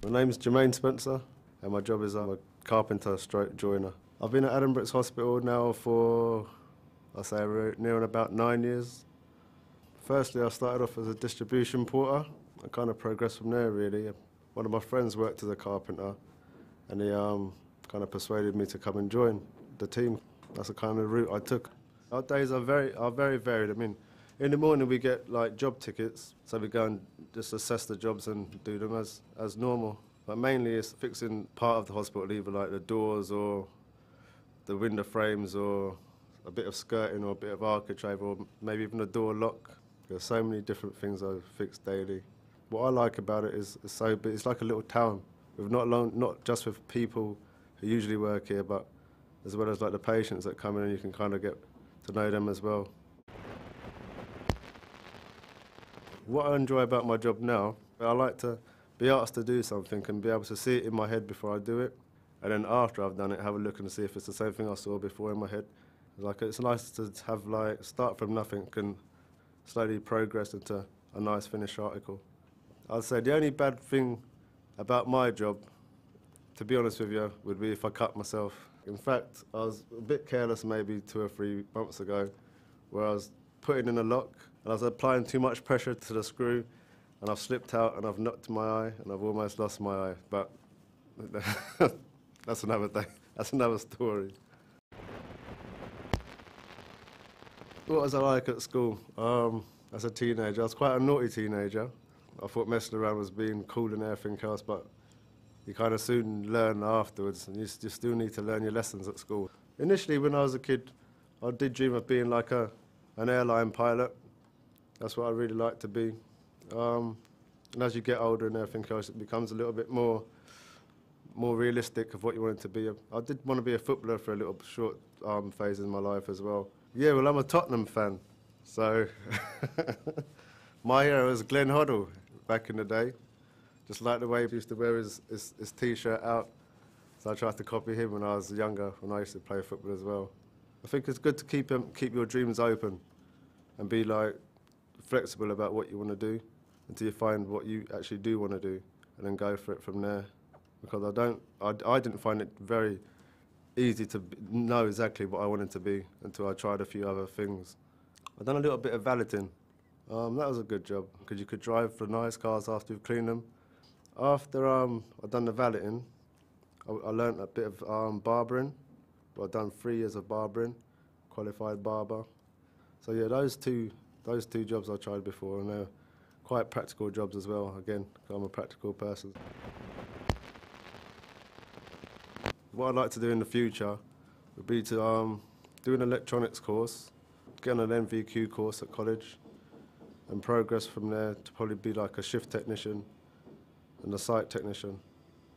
My name's Jermaine Spencer and my job is I'm a carpenter stroke joiner. I've been at Addenbrooke's Hospital now for, I say, near on about 9 years. Firstly, I started off as a distribution porter. I kind of progressed from there really. One of my friends worked as a carpenter and he kind of persuaded me to come and join the team. That's the kind of route I took. Our days are very varied. I mean, in the morning we get like job tickets, so we go and just assess the jobs and do them as normal. But mainly it's fixing part of the hospital, either like the doors or the window frames or a bit of skirting or a bit of architrave or maybe even a door lock. There's so many different things I fix daily. What I like about it is it's so big. It's like a little town, with not just with people who usually work here, but as well as like the patients that come in and you can kind of get to know them as well. What I enjoy about my job now, I like to be asked to do something and be able to see it in my head before I do it, and then after I've done it, have a look and see if it's the same thing I saw before in my head. Like, it's nice to have like start from nothing and slowly progress into a nice finished article. I'd say the only bad thing about my job, to be honest with you, would be if I cut myself. In fact, I was a bit careless maybe 2 or 3 months ago, where I was putting in a lock and I was applying too much pressure to the screw and I've slipped out and I've knocked my eye and I've almost lost my eye. But that's another day. That's another story. What was I like at school? As a teenager, I was quite a naughty teenager. I thought messing around was being cool and everything else, but you kind of soon learn afterwards, and you still need to learn your lessons at school. Initially, when I was a kid, I did dream of being like an airline pilot. That's what I really like to be. And as you get older and everything else, it becomes a little bit more realistic of what you want it to be. I did want to be a footballer for a little short phase in my life as well. Yeah, well, I'm a Tottenham fan, so my hero was Glenn Hoddle back in the day. Just like the way he used to wear his T-shirt out. So I tried to copy him when I was younger, when I used to play football as well. I think it's good to keep your dreams open and be like flexible about what you want to do until you find what you actually do want to do, and then go for it from there. Because I didn't find it very easy to know exactly what I wanted to be until I tried a few other things. I've done a little bit of valeting. That was a good job because you could drive for nice cars after you've cleaned them. After I'd done the valeting, I learnt a bit of barbering. I've done 3 years of barbering, qualified barber. So yeah, those two jobs I tried before, and they're quite practical jobs as well. Again, I'm a practical person. What I'd like to do in the future would be to do an electronics course, get on an NVQ course at college, and progress from there to probably be like a shift technician and a site technician.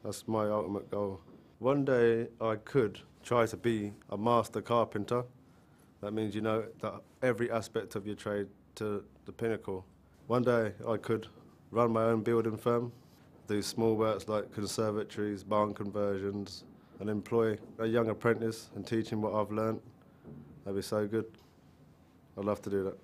That's my ultimate goal. One day I could try to be a master carpenter. That means you know that every aspect of your trade to the pinnacle. One day I could run my own building firm, do small works like conservatories, barn conversions, and employ a young apprentice and teach him what I've learnt. That'd be so good. I'd love to do that.